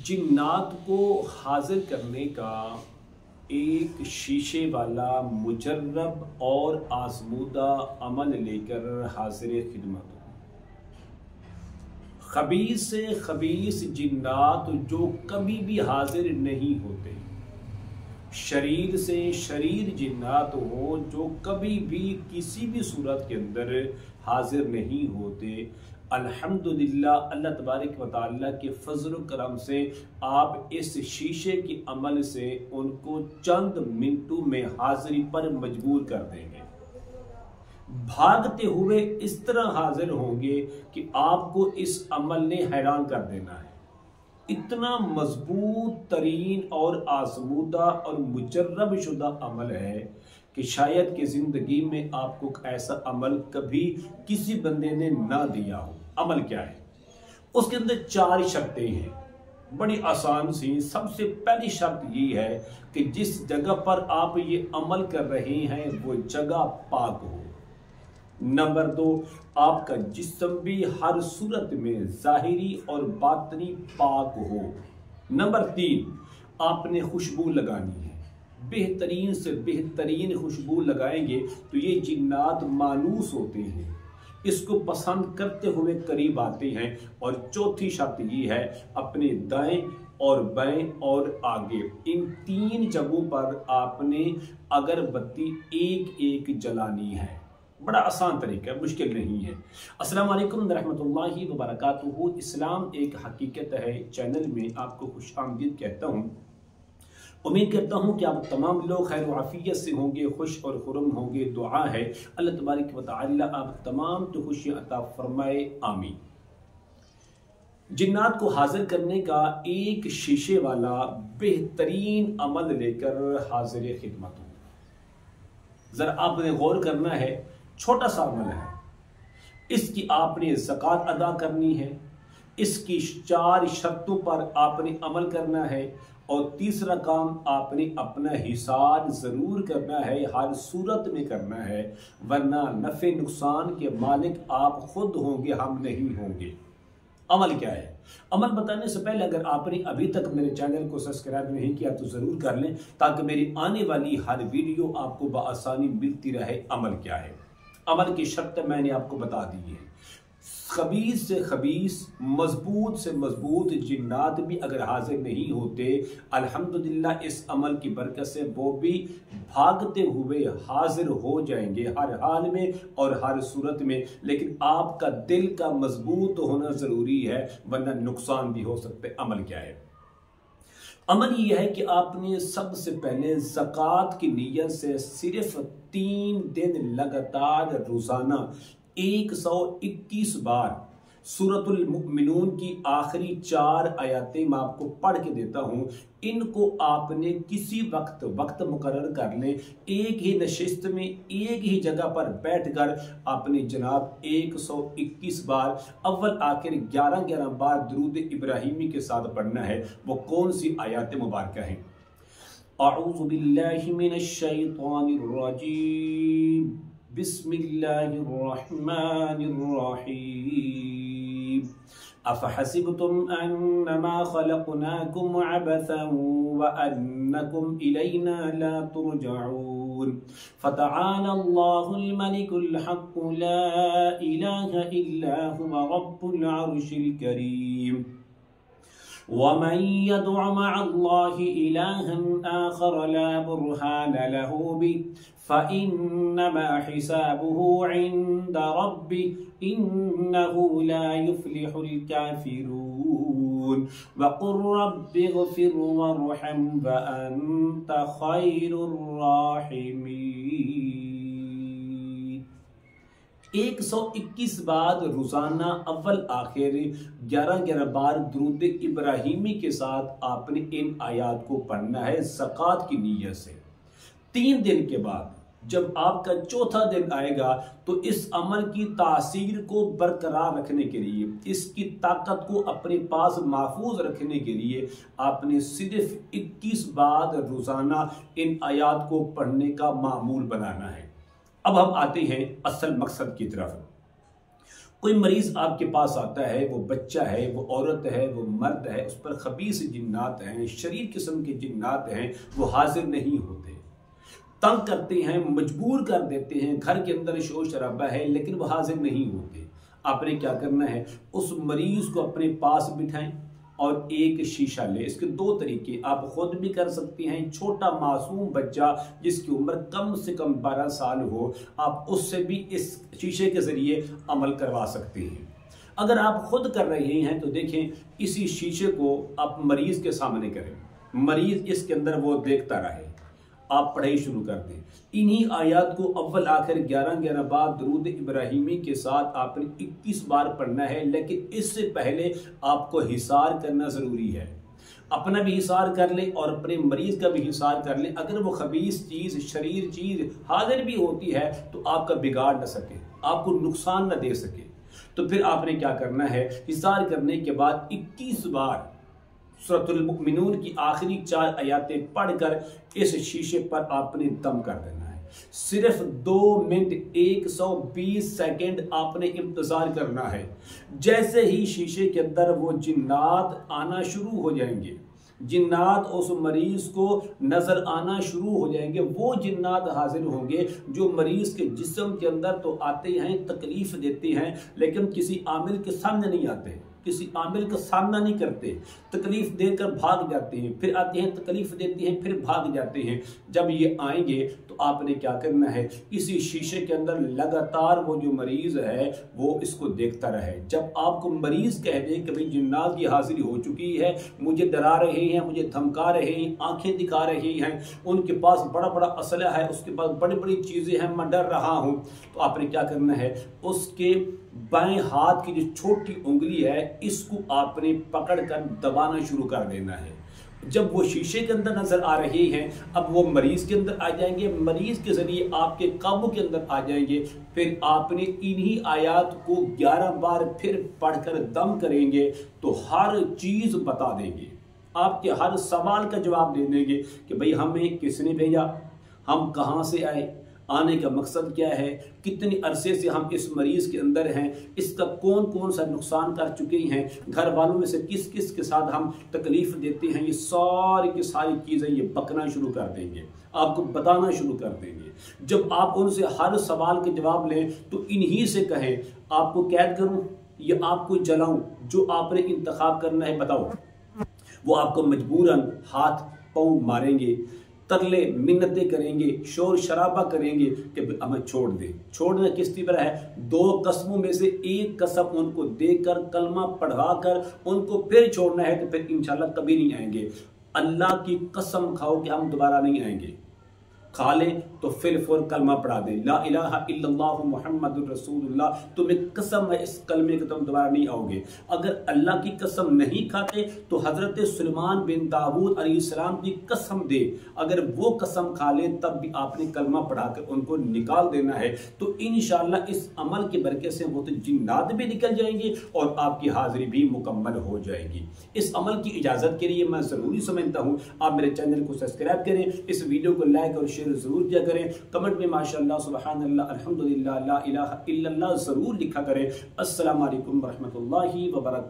जिन्नात को हाजिर करने का एक शीशे वाला मुजर्रब और आजमूदा अमल लेकर हाजिर खिदमत हो। खबीस से खबीस जिन्नात जो कभी भी हाजिर नहीं होते, शरीर से शरीर जिन्नात हो जो कभी भी किसी भी सूरत के अंदर हाजिर नहीं होते, अल्हम्दुलिल्लाह अल्लाह तबारक व तआला के फजल करम से आप इस शीशे के अमल से उनको चंद मिनटों में हाजिरी पर मजबूर कर देंगे। भागते हुए इस तरह हाजिर होंगे कि आपको इस अमल ने हैरान कर देना है। इतना मजबूत तरीन और आजमूदा और मुजर्रब शुदा अमल है कि शायद कि जिंदगी में आपको ऐसा अमल कभी किसी बंदे ने ना दिया हो। अमल क्या है? उसके अंदर 4 शर्तें हैं, बड़ी आसान सी। सबसे पहली शर्त ये है कि जिस जगह पर आप ये अमल कर रहे हैं वो जगह पाक हो। नंबर 2, आपका जिस्म भी हर सूरत में ज़ाहिरी और बातनी पाक हो। नंबर 3, आपने खुशबू लगानी है, बेहतरीन से बेहतरीन खुशबू लगाएंगे तो ये जिन्नात मानूस होते हैं, इसको पसंद करते हुए करीब आते हैं। और चौथी शर्त ये है, अपने दाएं और बाएं और आगे इन 3 जगहों पर आपने अगरबत्ती एक एक जलानी है। बड़ा आसान तरीका है, मुश्किल नहीं है। अस्सलाम वालेकुम रहमतुल्लाहि व बरकातुहू। इस्लाम एक हकीकत है चैनल में आपको खुश आमदीद कहता हूँ। उम्मीद करता हूँ कि आप तमाम लोग खैर आफियत से होंगे, खुश और खुरम होंगे। दुआ है अल्लाह तबारक व तआला आप तमाम तो खुशियाँ अता फरमाए, आमीन। जिन्नात को हाजिर करने का एक शीशे वाला बेहतरीन अमल लेकर हाजिर खिदमत हो। जरा आपने गौर करना है, छोटा सा अमल है, इसकी आपने ज़कात अदा करनी है, इसकी 4 शर्तों पर आपने अमल करना है, और तीसरा काम आपने अपना हिसाब जरूर करना है, हर सूरत में करना है, वरना नफे नुकसान के मालिक आप खुद होंगे, हम नहीं होंगे। अमल क्या है? अमल बताने से पहले अगर आपने अभी तक मेरे चैनल को सब्सक्राइब नहीं किया तो जरूर कर लें, ताकि मेरी आने वाली हर वीडियो आपको बआसानी मिलती रहे। अमल क्या है? अमल की शर्त मैंने आपको बता दी है। खबीस से खबीस, मजबूत से मजबूत जिन्नात भी अगर हाजिर नहीं होते, अल्हम्दुलिल्लाह इस अमल की बरकत से वो भी भागते हुए हाजिर हो जाएंगे, हर हाल में और हर सूरत में। लेकिन आपका दिल का मजबूत होना जरूरी है, वरना नुकसान भी हो सकते। अमल क्या है? अमल यह है कि आपने सबसे पहले ज़कात की नीयत से सिर्फ 3 दिन लगातार रोजाना 121 बार सूरतुल मुमिनून की आखिरी 4 आयतें मैं आपको पढ़ के देता हूं, इनको आपने किसी वक्त मुकर्रर कर लें, एक ही नशिस्त में एक ही जगह पर बैठकर आपने जनाब 121 बार अव्वल आखिर 11 बार दुरूद इब्राहिमी के साथ पढ़ना है। वो कौन सी आयत मुबारक हैं? अऊज़ु बिल्लाहि मिनश शैतानिर रजीम, बिस्मिल्लाहिर्रहमानिर्रहीम। अफहसिबतुम अन्नमा खलक़नाकुम अबसन व अन्नकुम इलैना ला तुरजऊन। फतआला अल्लाहुल मलिकुल हक़्क़ु ला इलाहा इल्ला हुवा रब्बुल अर्शिल करीम। वमन यदअ मअल्लाहि इलाहन आखर ला बुरहान लहु बिहि फ़इन्नमा हिसाबुहु इन्द रब्बिहि इन्नहु ला युफ्लिहुल काफ़िरून। वक़ुल रब्बिग़फ़िर वरहम व अन्त ख़ैरुर राहिमीन। 121 बार रोजाना अव्वल आखिर 11 बार दुरूद इब्राहिमी के साथ आपने इन आयात को पढ़ना है ज़कात की नीयत से। 3 दिन के बाद जब आपका चौथा दिन आएगा तो इस अमल की तासीर को बरकरार रखने के लिए, इसकी ताकत को अपने पास महफूज रखने के लिए आपने सिर्फ 21 बार रोजाना इन आयात को पढ़ने का मामूल बनाना है। अब हम आते हैं असल मकसद की तरफ। कोई मरीज आपके पास आता है, वो बच्चा है, वो औरत है, वो मर्द है, उस पर खबीस जिन्नात हैं, शरीर किस्म के जिन्नात हैं, वो हाजिर नहीं होते, तंग करते हैं, मजबूर कर देते हैं, घर के अंदर शोर शराबा है लेकिन वो हाजिर नहीं होते। आपने क्या करना है, उस मरीज को अपने पास बिठाएं और एक शीशा ले। इसके दो तरीके, आप खुद भी कर सकते हैं, छोटा मासूम बच्चा जिसकी उम्र कम से कम 12 साल हो, आप उससे भी इस शीशे के जरिए अमल करवा सकते हैं। अगर आप खुद कर रहे हैं तो देखें, इसी शीशे को आप मरीज के सामने करें, मरीज इसके अंदर वो देखता रहे, आप पढ़ाई शुरू कर दें। इन्हीं आयत को अव्वल आखिर 11-11 बार दरूद इब्राहिमी के साथ आपने 21 बार पढ़ना है, लेकिन इससे पहले आपको हिसार करना जरूरी है। अपना भी हिसार कर लें और अपने मरीज का भी हिसार कर लें। अगर वो खबीस चीज, शरीर चीज हाजिर भी होती है तो आपका बिगाड़ न सके, आपको नुकसान न दे सके, तो फिर आपने क्या करना है, हिसार करने के बाद 21 बार सूरतुल मुमिनून की आखिरी 4 आयतें पढ़कर इस शीशे पर आपने दम कर देना है। सिर्फ 2 मिनट 120 सेकंड आपने इंतजार करना है। जैसे ही शीशे के अंदर वो जिन्नात आना शुरू हो जाएंगे, जिन्नात उस मरीज को नजर आना शुरू हो जाएंगे, वो जिन्नात हाजिर होंगे जो मरीज के जिस्म के अंदर तो आते हैं, तकलीफ देते हैं, लेकिन किसी आमिल के सामने नहीं आते, किसी आमिल का सामना नहीं करते, तकलीफ देकर भाग जाते हैं, फिर आते हैं, तकलीफ देते हैं, फिर भाग जाते हैं। जब ये आएंगे तो आपने क्या करना है, इसी शीशे के अंदर लगातार वो जो मरीज है वो इसको देखता रहे। जब आपको मरीज कह दे कि भाई जिन्नात की हाजिरी हो चुकी है, मुझे डरा रहे हैं, मुझे धमका रहे हैं, आंखें दिखा रहे हैं, उनके पास बड़ा बड़ा असला है, उसके पास बड़ी बड़ी चीजें हैं, मैं डर रहा हूं, तो आपने क्या करना है, उसके बाएं हाथ की जो छोटी उंगली है इसको आपने पकड़कर दबाना शुरू कर देना है। जब वो शीशे के अंदर नजर आ रहे हैं, अब वो मरीज के अंदर आ जाएंगे, मरीज के जरिए आपके काबू के अंदर आ जाएंगे। फिर आपने इन्हीं आयत को 11 बार फिर पढ़कर दम करेंगे तो हर चीज बता देंगे, आपके हर सवाल का जवाब दे देंगे कि भाई हमें किसने भेजा, हम कहां से आए, आने का मकसद क्या है, कितने अरसे से हम इस मरीज के अंदर हैं, इसका कौन कौन सा नुकसान कर चुके हैं, घर वालों में से किस किस के साथ हम तकलीफ देते हैं, ये सारी की सारी चीज़ें ये बकना शुरू कर देंगे, आपको बताना शुरू कर देंगे। जब आप उनसे हर सवाल के जवाब लें तो इन्हीं से कहें, आपको कैद करूं या आपको जलाऊं, जो आपने इंतखाब करना है बताओ। वो आपको मजबूरन हाथ पांव मारेंगे, तरले मिन्नतें करेंगे, शोर शराबा करेंगे कि हमें छोड़ दे। छोड़ना किस तरह है, 2 कसमों में से एक कसम उनको देकर, कलमा पढ़वाकर उनको फिर छोड़ना है, तो फिर इंशाल्लाह कभी नहीं आएंगे। अल्लाह की कसम खाओ कि हम दोबारा नहीं आएंगे, खा लें तो फिर कलमा पढ़ा दें, ला इलाहा इल्लल्लाहु मुहम्मदुर रसूलुल्लाह, तुम्हें कसम है इस कलमे के तुम दोबारा नहीं आओगे। अगर अल्लाह की कसम नहीं खाते तो हजरत सुलेमान बिन दाऊद अलैहिस्सलाम की कसम दे, अगर वो कसम खा ले तब भी आपने कलमा पढ़ाकर उनको निकाल देना है। तो इंशाअल्लाह इस अमल की बरकत से वो तो जिन्नात भी निकल जाएंगे और आपकी हाजिरी भी मुकम्मल हो जाएगी। इस अमल की इजाजत के लिए मैं जरूरी समझता हूँ आप मेरे चैनल को सब्सक्राइब करें, इस वीडियो को लाइक और शेयर जरूर किया करें, कमेंट में माशाअल्लाह सुबहानल्लाह अल्हम्दुलिल्लाह ला इलाहा इल्लल्लाह जरूर लिखा करें। अस्सलाम वालेकुम रहमतुल्लाहि व बरकातहू।